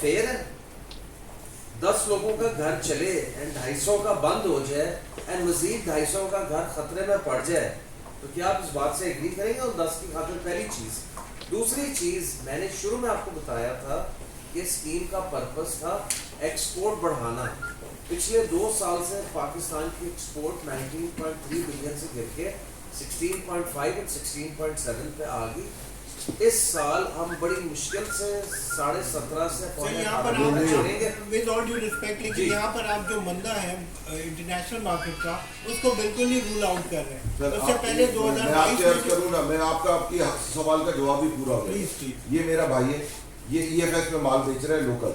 Fair है? 10 लोगों का घर चले एंड 250 का बंद हो जाए एंड मजीद 250 का घर खतरे में पड़ जाए, तो क्या आप इस बात से एग्री करेंगे? और 10 की खातिर पहली चीज। दूसरी चीज, मैंने शुरू में आपको बताया था कि स्कीम का पर्पस था एक्सपोर्ट बढ़ाना। पिछले 2 साल से पाकिस्तान की एक्सपोर्ट 19.3 बिलियन से गिर के 16.5 और 16.7 पे आ गई। इस साल हम बड़ी मुश्किल से 17.5 से यहाँ पर विद ऑल ड्यू रिस्पेक्ट, लेकिन यहाँ पर आप जो मंदा है इंटरनेशनल मार्केट का, उसको बिल्कुल ही रूल आउट कर रहे हैं। उससे पहले 2022 मैं आपकी सवाल का जवाब भी पूरा हो गया। ये मेरा भाई है, ये EFS में माल बेच रहा है लोकल,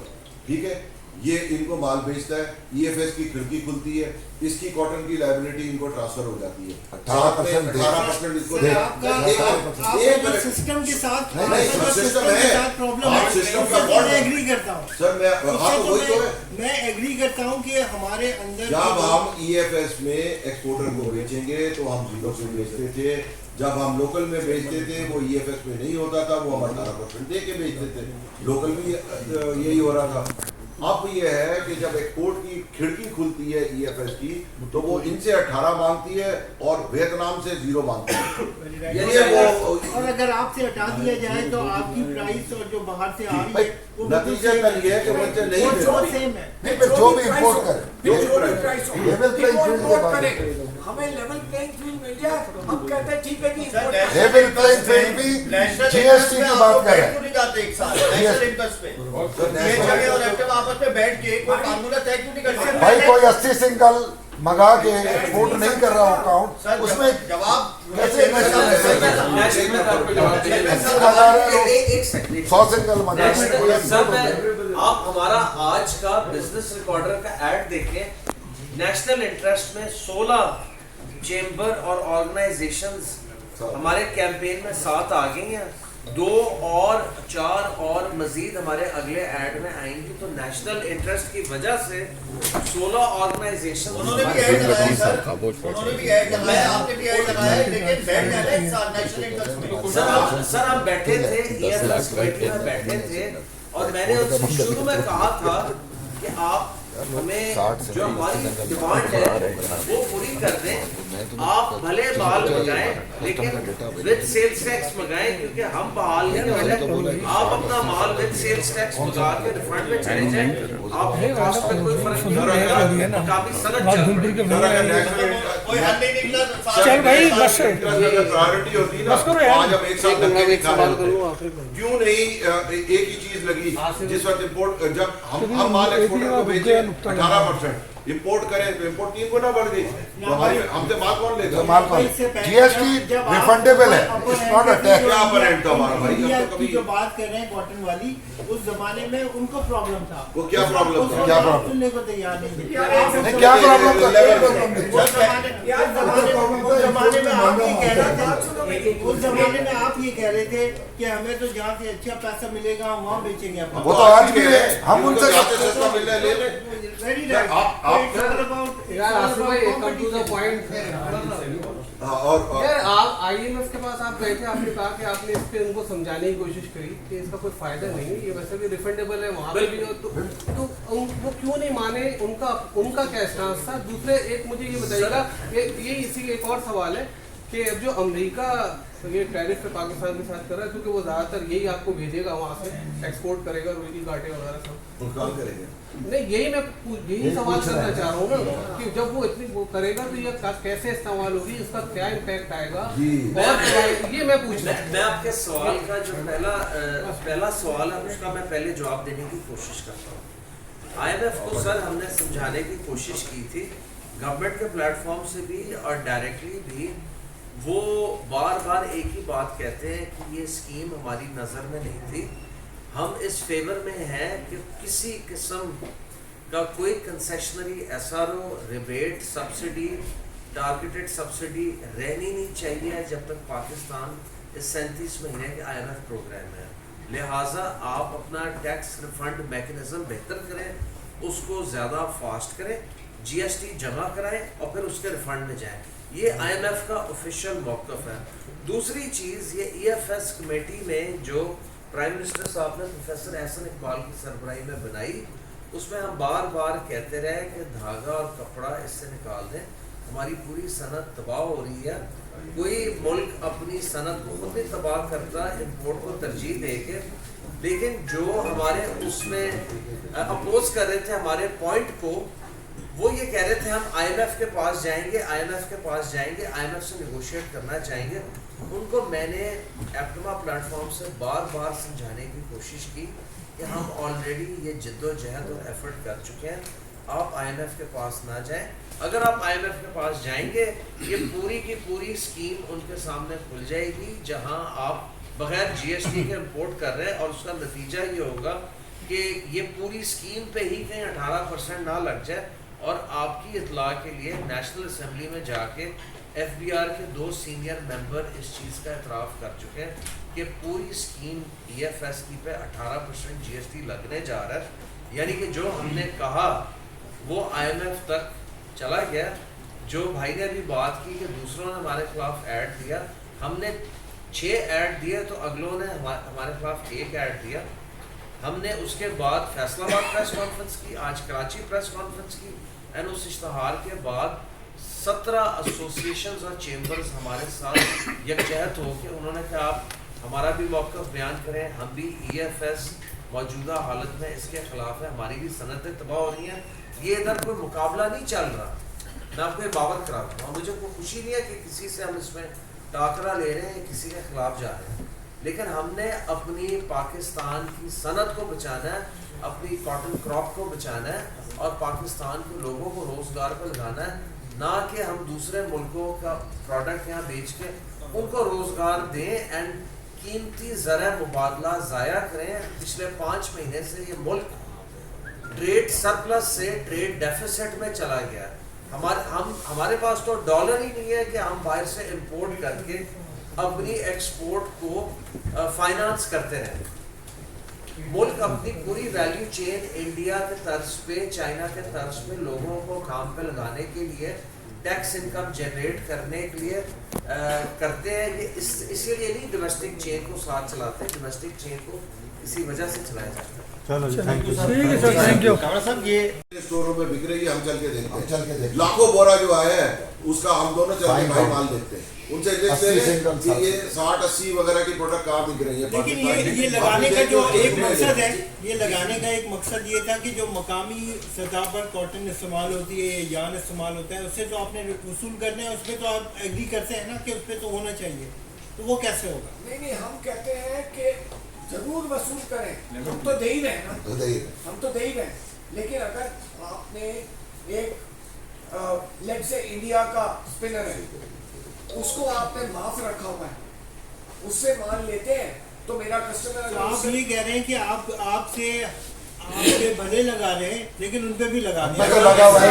ठीक है, ये इनको माल बेचता है, EFS की खिड़की खुलती है, इसकी कॉटन की लायबिलिटी इनको ट्रांसफर हो जाती है 18% इसको सिस्टम के साथ सिस्टम है प्रॉब्लम सिस्टम का मैं एग्री करता हूँ सर। मैं एग्री करता हूँ कि हमारे अंदर जब हम EFS में एक्सपोर्टर को बेचेंगे तो हम 0 से बेचते थे, जब हम लोकल में बेचते थे वो EFS में नहीं होता था, वो हम 18% दे के बेचते थे, लोकल में यही हो रहा था। अब ये है कि जब एक्सपोर्ट की खिड़की खुलती है EFS की, तो वो इनसे 18 मांगती है और वियतनाम से 0 मांगती है। और अगर आपसे हटा दिया जाए तो आपकी प्राइस और जो बाहर से आ रही है वो नतीजा तक ये है कि बच्चे नहीं सेम है। जो भी इंपोर्ट करे हमें लेवल प्लेइंग फील्ड मिल जाए, हम कहते हैं ठीक है कि लेवल प्लेइंग फील्ड भी GST की बात कर रहे हैं। एक साल नेशनल इंटरेस्ट पे ये जगह और एफएम आपस में बैठ के कोई फार्मूला तय क्यों नहीं करते भाई? कोई 80 सिंगल मंगा के एक्सपोर्ट नहीं कर रहा अकाउंट, उसमें जवाब कैसे 100 सिंगल मंगा। आप हमारा आज का बिजनेस रिकॉर्डर का ऐड देखें, नेशनल इंटरेस्ट में 16 चेंबर और ऑर्गेनाइजेशंस हमारे कैंपेन में 7 आ गई हैं, 2 और 4 और मजीद हमारे अगले ऐड में आएंगी। तो नेशनल इंटरेस्ट की वजह से 16 ऑर्गेनाइजेशन उन्होंने भी ऐड लगाया सर, उन्होंने भी ऐड लगाया, आपने भी ऐड लगाया, लेकिन बैठ जाते हैं साथ नेशनल इंटरेस्ट में। सर हम बैठे थे, EFS कमेटी में बैठे थे और मैंने उनसे शुरू में कहा था कि आप हमें जो हमारी डिमांड है वो पूरी कर दें। आप भले माल मंगाएं लेकिन विद सेल्स टैक्स मंगाएं, क्योंकि हम बहाल नहीं वाले। आप अपना माल विद सेल्स टैक्स मंगा के रिफंड में चले जाएं, आपके कॉस्ट पे कोई फर्क नहीं पड़ेगा। काफी सनद कोई हल नहीं निकला। चल भाई बस प्रायोरिटी होती है ना, आज हम एक साथ धक्के नहीं खा रहे, क्यों नहीं एक ही चीज लगी जिस वक्त इम्पोर्ट, जब हम माल एक्सपोर्टर को बेचे 18% इंपोर्ट करें तो इंपोर्ट 3 गुना बढ़ गई, तो हमारे हमसे माल कौन लेगा? माल कौन? GST रिफंडेबल है, इट्स नॉट अ टैक्स। क्या परेंट था हमारा भाई? की जो बात कर रहे हैं कॉटन वाली, उस जमाने में उनको प्रॉब्लम था। वो क्या प्रॉब्लम था? क्या प्रॉब्लम? सुनने को तैयार नहीं थे। क्या प्रॉब्लम था? उस जमाने में आप ये कह रहे थे, उस जमाने में आप ये कह रहे थे कि हमें तो जहाँ से अच्छा पैसा मिलेगा हम वहाँ बेचेंगे अपना। वो तो आज भी है, हम उनसे सस्ता मिल रहा है ले लें। Very right. यार आसिफ भाई कम टू द पॉइंट। और आप IMF के पास आप गए थे, आपने कहा कि आपने इस पे उनको समझाने की कोशिश करी कि इसका कोई फायदा नहीं है, ये वैसे भी रिफंडेबल है, वहाँ पे भी हो तो वो क्यों नहीं माने? उनका क्या स्टांस था? दूसरे एक मुझे ये बताइएगा, ये इसी एक और सवाल है कि अब जो अमेरिका ये टैरिफ पे पाकिस्तान के साथ कर रहा है, क्योंकि वो ज़्यादातर यही आपको भेजेगा, वहाँ से एक्सपोर्ट करेगा, रुई काटे वगैरह सब काम करेंगे। नहीं, यही सवाल करना चाह रहा हूँ ना कि जब वो इतनी वो करेगा तो ये कैसे इस्तेमाल होगी, इसका क्या इम्पैक्ट आएगा, और ये मैं पूछ रहा हूँ। मैं आपके सवाल का जो पहला सवाल है उसका मैं पहले जवाब देने की कोशिश करता हूँ। IMF को सर हमने समझाने की कोशिश की थी, गवर्नमेंट के प्लेटफॉर्म से भी और डायरेक्टली भी। वो बार बार एक ही बात कहते हैं कि ये स्कीम हमारी नज़र में नहीं थी, हम इस फेवर में हैं कि किसी किस्म का कोई concessionary SRO, rebate, subsidy, targeted subsidy रहनी नहीं चाहिए जब तक पाकिस्तान इस 37 महीने के IMF प्रोग्राम में है। लिहाजा आप अपना टैक्स रिफंड मैकेनिज्म बेहतर करें, उसको ज़्यादा फास्ट करें, GST जमा कराएं और फिर उसके रिफंड में जाएं। ये IMF का ऑफिशियल मौक़िफ़ है। दूसरी चीज़, ये EFS कमेटी में जो प्राइम मिनिस्टर साहब ने प्रोफेसर एहसन इकबाल की सरबराही में बनाई, उसमें हम बार बार कहते रहे कि धागा और कपड़ा इससे निकाल दें, हमारी पूरी सनत तबाह हो रही है। कोई मुल्क अपनी सनत को खुद ही तबाह करता इंपोर्ट को तरजीह दे के, लेकिन जो हमारे उसमें अपोज कर रहे थे हमारे पॉइंट को, वो ये कह रहे थे हम IMF के पास जाएंगे, IMF के पास जाएंगे, IMF से निगोशिएट करना चाहेंगे। उनको मैंने एप्टमा प्लेटफॉर्म से बार बार समझाने की कोशिश की कि हम ऑलरेडी ये जद्दोजहद और एफर्ट कर चुके हैं, आप IMF के पास ना जाएं। अगर आप IMF के पास जाएंगे, ये पूरी की पूरी स्कीम उनके सामने खुल जाएगी, जहां आप बगैर GST के इंपोर्ट कर रहे हैं, और उसका नतीजा ये होगा कि ये पूरी स्कीम पे ही कहीं 18% ना लग जाए। और आपकी इतला के लिए नेशनल असेंबली में जाके FBR के 2 सीनियर मेंबर इस चीज़ का एतराफ़ कर चुके हैं कि पूरी स्कीम EFS की पे 18% GST लगने जा रहा है। यानी कि जो हमने कहा वो IMF तक चला गया। जो भाई ने अभी बात की कि दूसरों ने हमारे खिलाफ ऐड दिया, हमने 6 ऐड दिए तो अगलों ने हमारे खिलाफ 1 ऐड दिया। हमने उसके बाद फैसलाबाद प्रेस कॉन्फ्रेंस की, आज कराची प्रेस कॉन्फ्रेंस की, एंड उस इश्तहार के बाद 17 एसोसिएशंस और चेंबर्स हमारे साथ यकजहत हो के उन्होंने कहा आप हमारा भी मौक़िफ़ बयान करें, हम भी EFS मौजूदा हालत में इसके ख़िलाफ़ है, हमारी भी सनतें तबाह हो रही हैं। ये इधर कोई मुकाबला नहीं चल रहा, मैं आपको ये बावर करा दूँ। और मुझे कोई खुशी नहीं है कि किसी से हम इसमें टाकरा ले रहे हैं, किसी के ख़िलाफ़ जा रहे हैं, लेकिन हमने अपनी पाकिस्तान की सनत को बचाना है, अपनी कॉटन क्रॉप को बचाना है, और पाकिस्तान के लोगों को रोज़गार पर लगाना है, ना कि हम दूसरे मुल्कों का प्रोडक्ट यहाँ बेच के उनको रोज़गार दें एंड कीमती ज़रा मुबादला ज़ाया करें। पिछले 5 महीने से ये मुल्क ट्रेड सरप्लस से ट्रेड डेफिसिट में चला गया। हमारे पास तो डॉलर ही नहीं है कि हम बाहर से इंपोर्ट करके अपनी एक्सपोर्ट को फाइनेंस करते रहें। मुल्क अपनी पूरी वैल्यू चेन इंडिया के तर्ज पे, चाइना के तर्ज पे लोगों को काम पे लगाने के लिए, टैक्स इनकम जनरेट करने के लिए करते हैं कि इसीलिए नहीं डोमेस्टिक चेन को साथ चलाते हैं, डोमेस्टिक चेन को इसी वजह से चलाया जाता है। चलो thank you thank you Kamra साहब। ये स्टोरों में बिक रही है, हम चल के देखते हैं, चल के देखते हैं। लाखों बोरा जो आया है उसका हम दोनों चल के भाई माल देखते हैं, उनसे देखते हैं कि ये 60-80 वगैरह की प्रोडक्ट कहाँ बिक रही है। लेकिन ये लगाने का जो एक मकसद है, ये लगाने का एक मकसद ये था कि जो मकामी सतह पर कॉटन इस्तेमाल होती है, यान इस्तेमाल होता है, उससे जो आपने वसूल करना है उस पर तो आप एग्री करते हैं ना कि उस पर तो होना चाहिए, तो वो कैसे होगा? नहीं, हम कहते हैं कि जरूर वसूल करें, हम तो दे ही रहे हैं ना, हम तो दे ही रहे हैं। लेकिन अगर आपने एक लेट से इंडिया का स्पिनर है, उसको आपने माफ रखा हुआ है, उससे माल लेते हैं, तो मेरा कस्टमर आप ये कह रहे हैं कि आपसे भले लगा रहे हैं, लेकिन उन पे भी लगा रहे हैं। लगा हुआ है।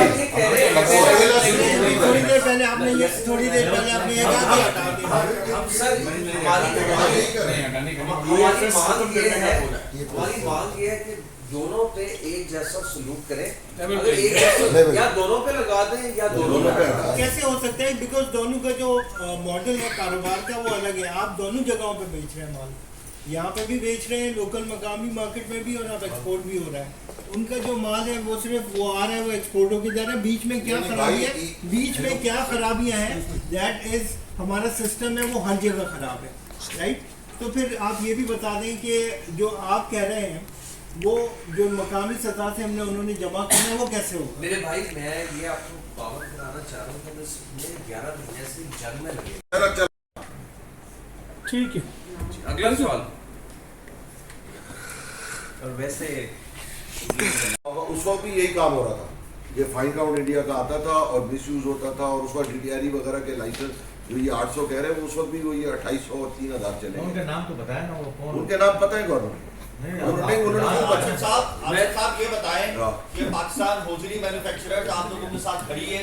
थोड़ी देर पहले आपने ये कहा कि हटा दें। हम सर हमारी मांग ये है कि दोनों पे एक जैसा सलूक करें, अगर एक जैसा या दोनों पे लगा दें या दोनों पे। कैसे हो सकता है? बिकॉज दोनों का जो मॉडल है कारोबार का वो अलग है। आप दोनों जगहों पे बेच रहे हैं माल, यहाँ पे भी बेच रहे हैं, लोकल मकामी मार्केट में भी, और आप एक्सपोर्ट भी हो रहा है। उनका जो माल है वो सिर्फ वो आ रहा है, वो एक्सपोर्ट होकर जा रहा है। बीच में क्या खराबी है, बीच में क्या खराबियाँ हैं, दैट इज हमारा सिस्टम है वो हर जगह खराब है, राइट? तो फिर आप ये भी बता दें कि जो आप कह रहे हैं वो जो मकामी सतह से हमने उन्होंने जमा करना है वो कैसे होगा? मेरे भाई मैं ये आपको पावर कराना चाह रहा हूँ कि मैं 11 महीने से जंग में लगे। ठीक है, अगला सवाल। और वैसे उस वक्त भी यही काम हो रहा था, ये फाइन काउंट इंडिया का आता था और मिस यूज होता था, और उस वक्त DTRE वगैरह के लाइसेंस जो ये 800 कह रहे हैं, उस वक्त भी वो ये 2800 और 3000 चले। उनका नाम तो बताया ना, वो कौन? उनके नाम पता है गवर्नमेंट उन्होंने आसिफ साहब ये बताएं हाँ। कि पाकिस्तान होजरी मैन्युफैक्चरर्स आप लोगों के साथ खड़ी है,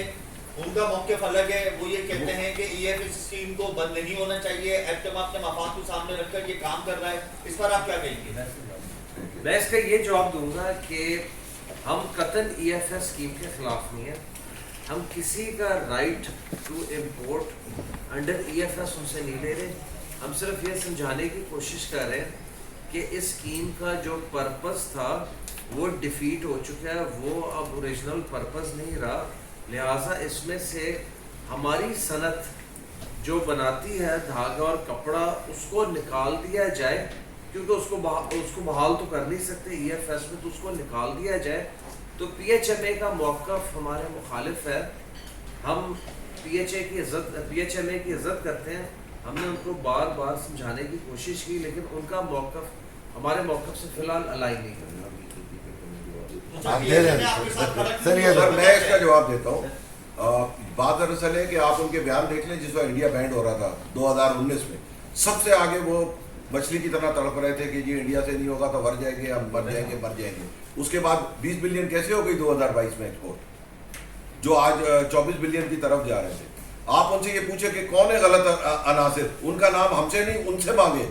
उनका मौक़िफ़ अलग है। वो ये कहते हैं कि EFS स्कीम को बंद नहीं होना चाहिए, एप्टमा अपने मफाद को सामने रखकर ये काम कर रहा है, इस पर आप क्या कहेंगे? मैं इसका ये जवाब दूंगा कि हम कतन EFS स्कीम के खिलाफ नहीं है। हम किसी का right to import under EFS उनसे नहीं ले रहे। हम सिर्फ ये समझाने की कोशिश कर रहे हैं कि इस स्कीम का जो पर्पस था वो डिफीट हो चुका है, वो अब ओरिजिनल पर्पस नहीं रहा। लिहाजा इसमें से हमारी सनत जो बनाती है धागा और कपड़ा, उसको निकाल दिया जाए, क्योंकि उसको बहाल तो कर नहीं सकते EFS में, तो उसको निकाल दिया जाए। तो PHMA का मौक़िफ़ हमारे मुखालिफ है। हम PHMA की इज़्ज़त करते हैं। हमने उनको बार बार समझाने की कोशिश की, लेकिन उनका मौक़िफ़ हमारे मौक़िफ़ से फ़िलहाल अलाइन नहीं कर रहा। आप दे रहे हैं सर, ये सर मैं इसका जवाब देता हूँ। बात दरअसल है कि आप उनके बयान देख लें जिस वक्त इंडिया बैंड हो रहा था 2019 में, सबसे आगे वो मछली की तरह तड़प रहे थे कि जी इंडिया से नहीं होगा तो मर जाएंगे, हम मर जाएंगे। उसके बाद 20 बिलियन कैसे हो गई 2022 में एक्सपोर्ट, जो आज 24 बिलियन की तरफ जा रहे थे। आप उनसे ये पूछे कि कौन है गलत अनासिर, उनका नाम हमसे नहीं उनसे मांगे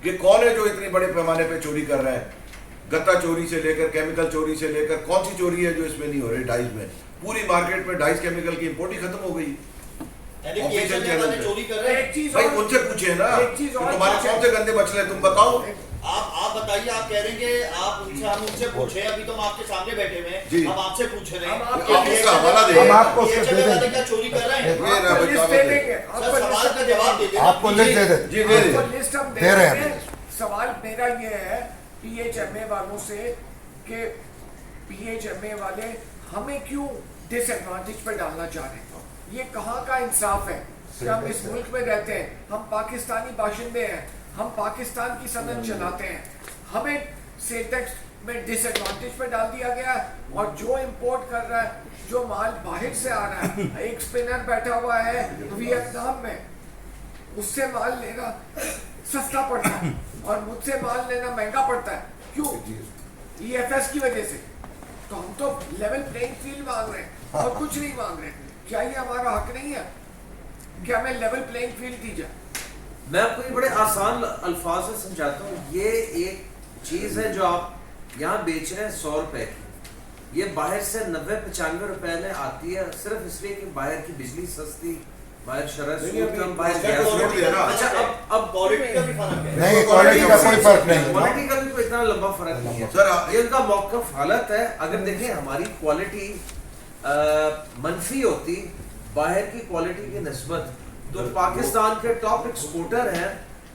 कि कौन है जो इतनी बड़े पैमाने पे चोरी कर रहा है। गत्ता चोरी से लेकर केमिकल चोरी से लेकर कौन सी चोरी है जो इसमें नहीं हो रही। डाइस में पूरी मार्केट में डाइस केमिकल की इंपोर्ट ही खत्म हो गई। ऑफिशियल चैनल पे चोरी कर रहे हैं। एक चीज भाई और- उनसे पूछे ना एक चीज और तुम्हारे पूछे। कौन से गंदे मछले तुम बताओ। आप बताइए, आप कह रहे हैं कि आप उनसे हम उनसे पूछे, अभी तो हम आपके सामने बैठे हुए जी। हैं, हम आपसे पूछ रहे हैं हम कि आप ये उसका हवाला दें। हम आपको उसका PHMA दे वाले देंगे। क्या चोरी कर रहे हैं? ये रहा आपको लिस्ट बच्चा दे बच्चे। देंगे, सर आपको सवाल लिस्ट का जवाब दे दें। आपको लिस्ट दे देते। जी दे आपको दे। लिस्ट हम दे रहे हैं देंगे। अभी। सवाल मेरा ये है PHMA वालों से कि PHMA वाले हमें क्यों डिसएडवांटेज पे डालना चाह रहे हैं। ये कहाँ का इंसाफ है कि हम इस मुल्क में रहते हैं, हम पाकिस्तानी बाशिंदे हैं, हम पाकिस्तान की सनत चलाते हैं, हमें सेल टैक्स में डिसएडवांटेज पे डाल दिया गया है। और जो इंपोर्ट कर रहा है, जो माल बाहर से आ रहा है, एक स्पिनर बैठा हुआ है वियतनाम में, उससे माल लेना सस्ता पड़ता है और मुझसे माल लेना महंगा पड़ता है। क्यों? EFS की वजह से। तो हम तो लेवल प्लेइंग फील्ड मांग रहे हैं और कुछ नहीं मांग रहे। क्या ये हमारा हक नहीं है कि हमें लेवल प्लेइंग फील्ड दी जाए? मैं आपको ये बड़े आसान अल्फाज में समझाता हूँ। ये एक चीज़ है जो आप यहाँ बेच रहे हैं 100 रुपए की, ये बाहर से 90-95 रुपए में आती है, सिर्फ इसलिए कि बाहर की बिजली सस्ती, बाहर शरह नहीं, अभी कम, बाहर उसका गैस क्वालिटी है ना। अच्छा अब क्वालिटी का भी फर्क है। नहीं, क्वालिटी का कोई फर्क नहीं। क्वालिटी का भी कोई इतना लंबा फर्क नहीं है सर, ये उनका मौक़िफ़ हालत है। अगर देखें हमारी क्वालिटी मनफी होती बाहर की क्वालिटी की निस्बत, तो पाकिस्तान के टॉप एक्सपोर्टर हैं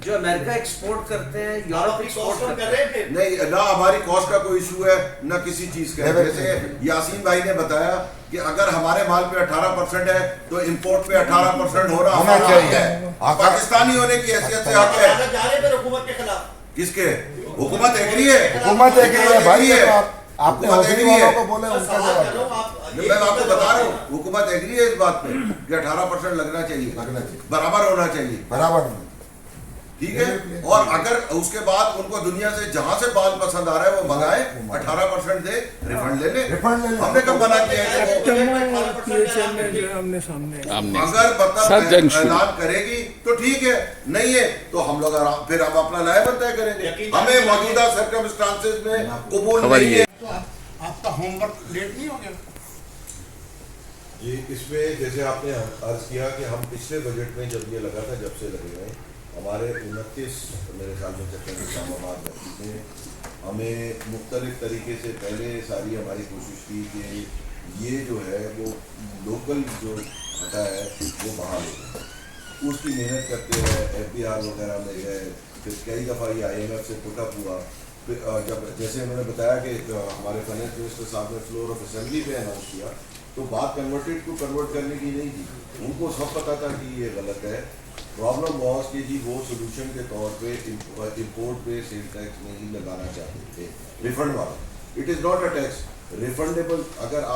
जो अमेरिका एक्सपोर्ट करते हैं, यूरोप एक्सपोर्ट करते कर हैं। रहे थे। नहीं ना हमारी कॉस्ट का कोई इशू है ना किसी चीज का। जैसे यासीन भाई ने बताया कि अगर हमारे माल पे 18% है तो इंपोर्ट पे 18% हो रहा होना हमारा चाहिए। हक है। पाकिस्तानी होने की हैसियत से हक है। जा रहे थे हुकूमत के खिलाफ। किसके? हुकूमत एग्री है। हुकूमत एक ही है भाई, है। आपने हुकूमत हौसली एग्री है। वालों को बोले उनका जवाब दो। मैं आपको बता रहा हूँ हुकूमत एग्री है इस बात पे कि 18% लगना चाहिए, लगना चाहिए। बराबर होना चाहिए। बराबर नहीं। ठीक है। और अगर उसके बाद उनको दुनिया से जहां से माल पसंद आ रहा है वो मंगाए, 18% दे, रिफंड ले ले। रिफंड ले ले। हमने कब मना किया है कि वो- अगर मतलब ऐलान करेगी तो ठीक है, नहीं है तो हम लोग फिर हम अपना लायबल तय करेंगे। हमें मौजूदा सर्कमस्टांसेस में कबूल नहीं है। तो आपका होमवर्क लेट नहीं हो गया? जी इसमें जैसे आपने अर्ज किया कि हम पिछले बजट में जब ये लगा था, जब से लगे हैं हमारे 29 मेरे ख्याल में सेक्टर इस्लामाबाद में हमें मुख्तलिफ तरीके से पहले सारी हमारी कोशिश की कि ये जो है वो लोकल जो हटा है वो बहाल हो। उसकी मेहनत करते रहे, FBR वगैरह में गए, फिर कई दफ़ा ये IMF से पुटअप हुआ। फिर जब जैसे उन्होंने बताया कि हमारे फाइनेंस मिनिस्टर साहब ने फ्लोर ऑफ असेंबली पे अनाउंस किया, तो बात कन्वर्टेड को कन्वर्ट करने की नहीं थी। उनको सब पता था कि ये गलत है। प्रॉब्लम वॉज कि जी वो सोल्यूशन के तौर पे इंपोर्ट पे सेल टैक्स नहीं लगाना चाहते थे, रिफंड वाला। It is not a tax, refundable. अगर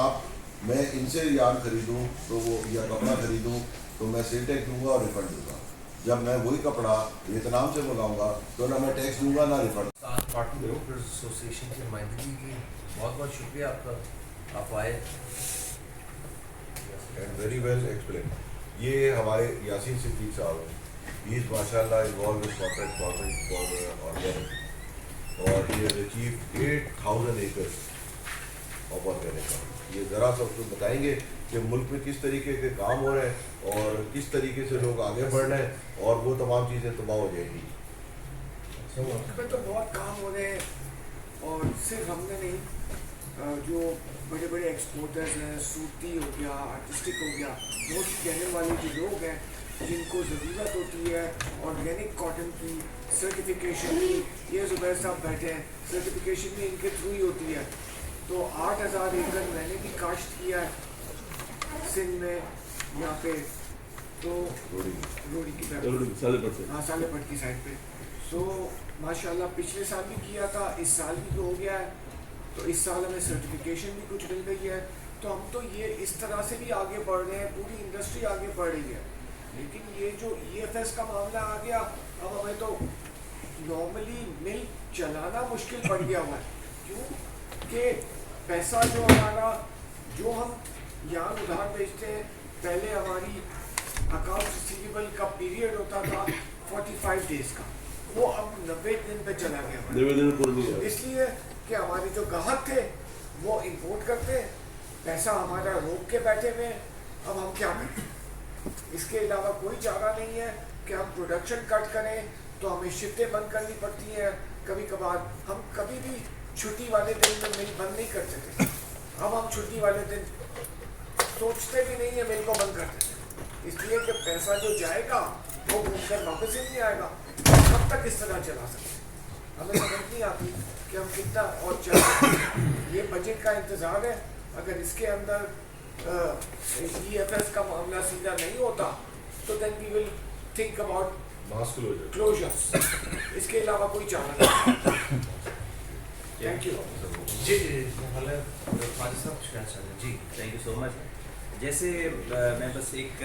मैं इनसे यान खरीदूँ तो वो या कपड़ा खरीदूँ तो मैं सेल टैक्स दूंगा और रिफंड दूंगा। जब मैं वही कपड़ा वियतनाम से मंगाऊंगा तो ना मैं टैक्स दूंगा ना रिफंड। पार्टी ब्रोकर्स एसोसिएशन की नुमाइंदगी की बहुत बहुत शुक्रिया आपका, आप आए। And very well explain. ये हमारे यासीन सिद्दीक साहब हैं, ही इज़ माशाल्लाह involve with corporate farming for organic, और he has achieved 8000 acres of organic. ये ज़रा सा उसको बताएंगे कि मुल्क में किस तरीके के काम हो रहे हैं और किस तरीके से लोग आगे बढ़ रहे हैं, और वो तमाम चीज़ें तबाह हो जाएंगी। इसमें तो बहुत काम हो रहे हैं और सिर्फ हमने नहीं, जो बड़े बड़े एक्सपोर्टर्स हैं, सूती हो गया, आर्टिस्टिक हो गया, बहुत कहने वाले जो लोग हैं जिनको ज़रूरत होती है ऑर्गेनिक कॉटन की सर्टिफिकेशन की, ये ज़ुबैर साहब बैठे हैं, सर्टिफिकेशन भी इनके थ्रू ही होती है। तो 8,000 एकड़ मैंने भी काश्त किया है सिंध में, यहाँ पे तो रोड़ी की तरफ, हाँ सालेपट की साइड पे। तो माशाल्लाह पिछले साल भी किया था, इस साल भी तो हो गया है, तो इस साल हमें सर्टिफिकेशन भी कुछ मिल गई है। तो हम तो ये इस तरह से भी आगे बढ़ रहे हैं, पूरी इंडस्ट्री आगे बढ़ रही है। लेकिन ये जो EFS का मामला आ गया, अब हमें तो नॉर्मली मिल चलाना मुश्किल पड़ गया हुआ है। क्यों कि पैसा जो हमारा, जो हम यहाँ उधार बेचते हैं, पहले हमारी अकाउंट रिसीवेबल का पीरियड होता था 45 डेज का, वो अब 90 दिन पे चला गया। इसलिए कि हमारे जो ग्राहक थे वो इंपोर्ट करते, पैसा हमारा रोक के बैठे हुए हैं। अब हम क्या करें? इसके अलावा कोई चारा नहीं है कि हम प्रोडक्शन कट करें, तो हमें शिफ्टें बंद करनी पड़ती हैं। कभी कभार हम कभी भी छुट्टी वाले दिन में मिल बंद नहीं करते थे, अब हम छुट्टी वाले दिन सोचते भी नहीं है मिल को बंद करते थे, इसलिए कि पैसा जो जाएगा वो घूमकर वापस ही नहीं आएगा। कब तक इस तरह चला सकते? हमें समझ नहीं आती कि हम कितना और चल। ये बजट का इंतज़ार है, अगर इसके अंदर EFS का मामला सीधा नहीं होता तो then we will think about closures. इसके अलावा कोई चारा नहीं। Thank you ji ji, thank you so much. जैसे मैं बस एक,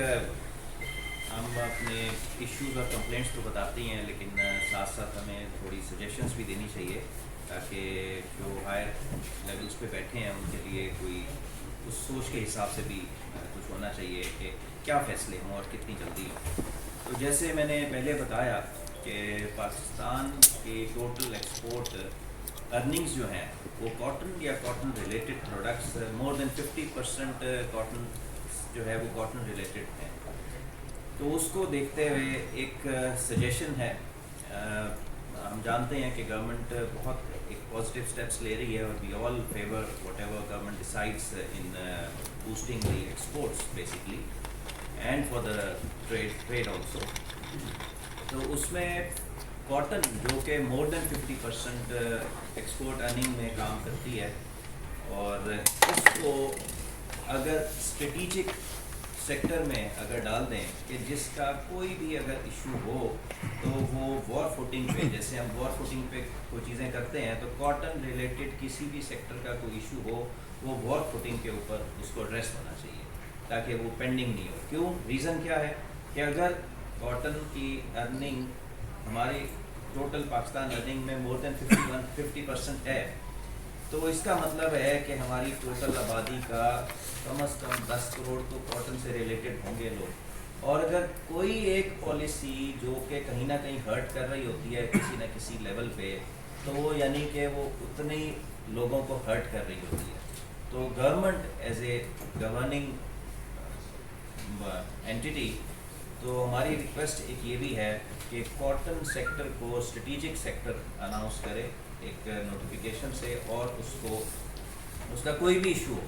हम अपने इश्यूज और कंप्लेंट्स तो बताते ही हैं, लेकिन साथ साथ हमें थोड़ी सजेशंस भी देनी चाहिए ताकि जो हायर लेवल्स पे बैठे हैं उनके लिए कोई उस सोच के हिसाब से भी कुछ होना चाहिए कि क्या फ़ैसले हों और कितनी जल्दी हों। तो जैसे मैंने पहले बताया कि पाकिस्तान के टोटल एक्सपोर्ट अर्निंग्स जो हैं वो कॉटन या cotton related products, more than 50% cotton जो है वो कॉटन रिलेटेड हैं। तो उसको देखते हुए एक सजेशन है, हम जानते हैं कि गवर्नमेंट बहुत एक पॉजिटिव स्टेप्स ले रही है और we all favour whatever government decides in boosting the exports basically and for the trade also. तो उसमें कॉटन जो कि मोर देन 50% एक्सपोर्ट अर्निंग में काम करती है, और उसको अगर स्ट्रेटिजिक सेक्टर में अगर डाल दें कि जिसका कोई भी अगर इशू हो तो वो वॉर फुटिंग पे, जैसे हम वॉर फुटिंग पे कोई चीज़ें करते हैं, तो कॉटन रिलेटेड किसी भी सेक्टर का कोई इशू हो वो वॉर फुटिंग के ऊपर उसको एड्रेस होना चाहिए ताकि वो पेंडिंग नहीं हो। क्यों? रीज़न क्या है कि अगर कॉटन की अर्निंग हमारी टोटल पाकिस्तान अर्निंग में मोर देन 50% है, तो इसका मतलब है कि हमारी टोटल आबादी का कम से कम 10 करोड़ तो कॉटन से रिलेटेड होंगे लोग। और अगर कोई एक पॉलिसी जो कि कहीं ना कहीं हर्ट कर रही होती है किसी न किसी लेवल पे, तो वो यानी कि वो उतने ही लोगों को हर्ट कर रही होती है। तो government as a governing entity, तो हमारी रिक्वेस्ट एक ये भी है कि कॉटन सेक्टर को स्ट्रेटिजिक सेक्टर अनाउंस करे एक नोटिफिकेशन से, और उसको उसका कोई भी इशू हो।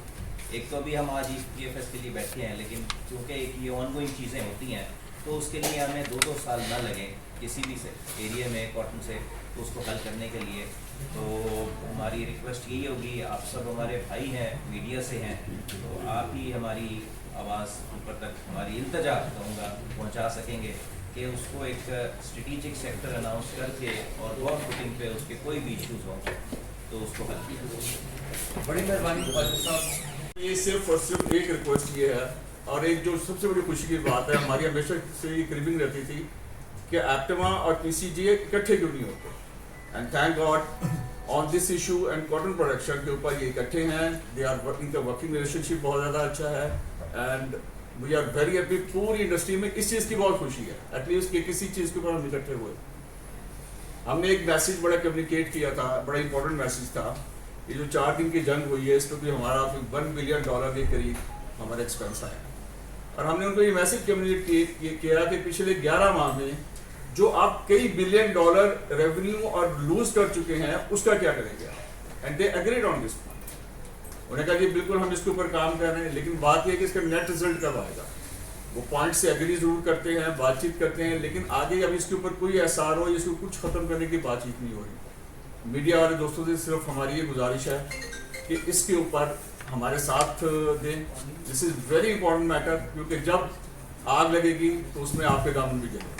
एक तो अभी हम आज EFS के लिए बैठे हैं, लेकिन क्योंकि एक ये ऑनगोइंग चीज़ें होती हैं तो उसके लिए हमें 2-2 साल ना लगें किसी भी से एरिया में कॉटन से उसको हल करने के लिए। तो हमारी रिक्वेस्ट यही होगी, आप सब हमारे भाई हैं, मीडिया से हैं, तो आप ही हमारी आवाज़ ऊपर तक, हमारी इल्तजा कहूँगा, पहुँचा सकेंगे कि उसको एक स्ट्रेटिजिक सेक्टर अनाउंस करके और वॉर फुटिंग पे उसके कोई भी इश्यूज हों तो उसको हल किया जाए। बड़ी मेहरबानी साहब। ये सिर्फ और सिर्फ एक रिक्वेस्ट ये है, और एक जो सबसे बड़ी खुशी की बात है, हमारी हमेशा से ये क्रेविंग रहती थी कि एप्टमा और PCGA इकट्ठे क्यों नहीं होते, and thank God on this issue and cotton production के ऊपर ये इकट्ठे हैं। दे आर वर्किंग, का वर्किंग रिलेशनशिप बहुत ज़्यादा अच्छा है and we are very happy. पूरी इंडस्ट्री में इस चीज़ की बहुत खुशी है, एटलीस्ट कि किसी चीज़ के ऊपर हम इकट्ठे हुए। हमने एक मैसेज बड़ा कम्युनिकेट किया था, बड़ा इंपॉर्टेंट मैसेज था। ये जो 4 दिन की जंग हुई है, इस पर भी हमारा $1 बिलियन के करीब हमारा एक्सपेंस आया, और हमने उनको ये मैसेज कम्युनिकेट किया कि पिछले 11 माह में जो आप कई बिलियन डॉलर रेवेन्यू और लूज कर चुके हैं उसका क्या करेंगे? And they agreed on this point. उन्होंने कहा जी बिल्कुल हम इसके ऊपर काम कर रहे हैं, लेकिन बात यह है कि इसका नेट रिजल्ट कब आएगा? वो पॉइंट से एग्री जरूर करते हैं, बातचीत करते हैं, लेकिन आगे अब इसके ऊपर कोई एसआर हो, इसको कुछ खत्म करने की बातचीत नहीं हो रही। मीडिया वाले दोस्तों से सिर्फ हमारी ये गुजारिश है कि इसके ऊपर हमारे साथ दें। This is very important matter, क्योंकि जब आग लगेगी तो उसमें आपके दामन भी जलेंगे।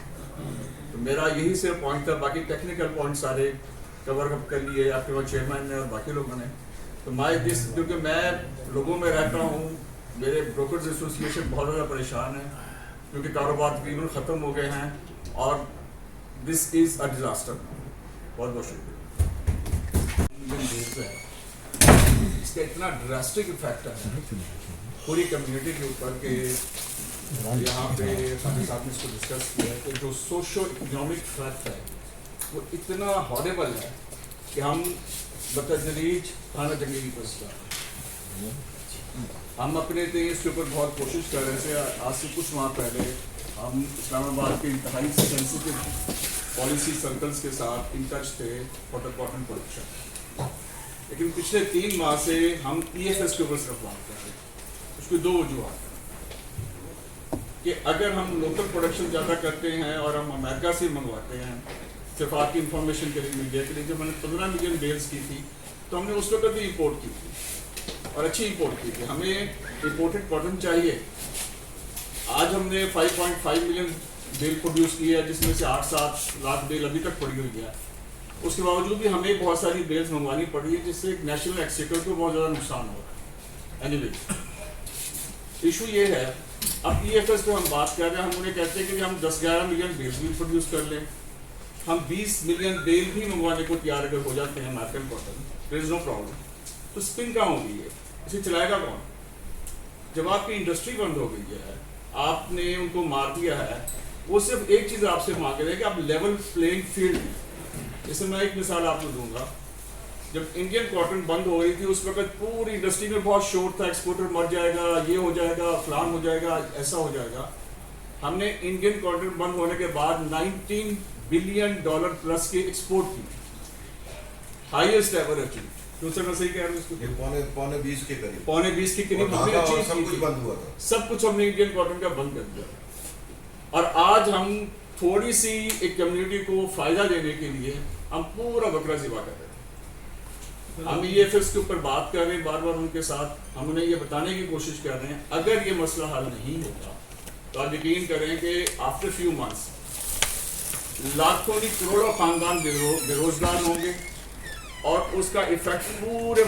तो मेरा यही सिर्फ पॉइंट था, बाकी टेक्निकल पॉइंट सारे कवर अप कर लिए आपके पास चेयरमैन ने और बाकी लोगों ने। तो माई दिस, क्योंकि मैं लोगों में रहता हूँ, मेरे ब्रोकर्स एसोसिएशन बहुत ज़्यादा परेशान है क्योंकि कारोबार तकरीबन ख़त्म हो गए हैं और दिस इज़ अ डिज़ास्टर। बहुत बहुत शुक्रिया। इसका इतना ड्रास्टिक इफेक्ट है पूरी कम्युनिटी के ऊपर कि यहाँ पे हमारे साथ में इसको डिस्कस किया है कि जो सोशो इकोनॉमिक इफेक्ट है वो इतना हॉरेबल है कि हम बतदरीज खाना जंगे की परिस्थिति। हम अपने इसके ऊपर बहुत कोशिश कर रहे थे। आज से कुछ माह पहले हम इस्लामाबाद के इंतहाई सेंसिटिव पॉलिसी सर्कल्स के साथ इन टच थे फॉर द कॉटन प्रोडक्शन, लेकिन पिछले 3 माह से हम EFS के ऊपर सिर्फ बात कर रहे हैं। उसकी 2 वजूहत कि अगर हम लोकल प्रोडक्शन ज़्यादा करते हैं और हम अमेरिका से मंगवाते हैं, सिर्फ आपकी इंफॉर्मेशन के लिए मीडिया के लिए, जब मैंने 15 मिलियन बेल्स की थी तो हमने उस वक्त भी इंपोर्ट की थी और अच्छी इंपोर्ट की थी। हमें इंपोर्टेड कॉटन चाहिए। आज हमने 5.5 मिलियन बेल प्रोड्यूस की है, जिसमें से 8-7 लाख बेल अभी तक पड़ी हुई है। उसके बावजूद भी हमें बहुत सारी बेल्स मंगवानी पड़ी है, जिससे नेशनल एक्सचेकर को बहुत ज़्यादा नुकसान हो रहा है। एनीवे, इशू ये है, अब EFS पे हम बात कर रहे हैं, हम उन्हें कहते हैं कि हम 10-11 मिलियन बेल्स भी प्रोड्यूस कर लें, हम 20 मिलियन बेल भी मंगवाने को तैयार अगर हो जाते हैं American cotton, there is no problem. तो स्पिन कहाँ होगी? ये इसे चलाएगा कौन? जब आपकी इंडस्ट्री बंद हो गई है, आपने उनको मार दिया है, वो सिर्फ एक चीज़ आपसे मांग रहे हैं कि आप लेवल प्लेइंग फील्ड में। जैसे मैं एक मिसाल आपको दूंगा, जब इंडियन कॉटन बंद हो रही थी उस वक्त पूरी इंडस्ट्री में बहुत शोर था, एक्सपोर्टर मर जाएगा, ये हो जाएगा, फलान हो जाएगा, ऐसा हो जाएगा। हमने इंडियन कॉटन बंद होने के बाद $19 बिलियन प्लस के एक्सपोर्ट की, हाईएस्ट एवर अचीव। क्यों सर मैं सही कह रहा हूँ? इसको पौने 20 के करीब, पौने 20 के करीब हमने अचीव सब की कुछ थी। बंद हुआ था, सब कुछ हमने इंडियन कॉटन का बंद कर दिया। और आज हम थोड़ी सी एक कम्युनिटी को फायदा देने के लिए हम पूरा बकरा ज़िबा कर रहे हैं। हम EFS के ऊपर बात कर रहे हैं बार बार उनके साथ, हम उन्हें ये बताने की कोशिश कर रहे हैं अगर ये मसला हल नहीं होगा तो आप यकीन करें कि आफ्टर फ्यू मंथ्स लाखों नहीं करोड़ों खानदान बेरोजगार होंगे और उसका इफेक्ट पूरे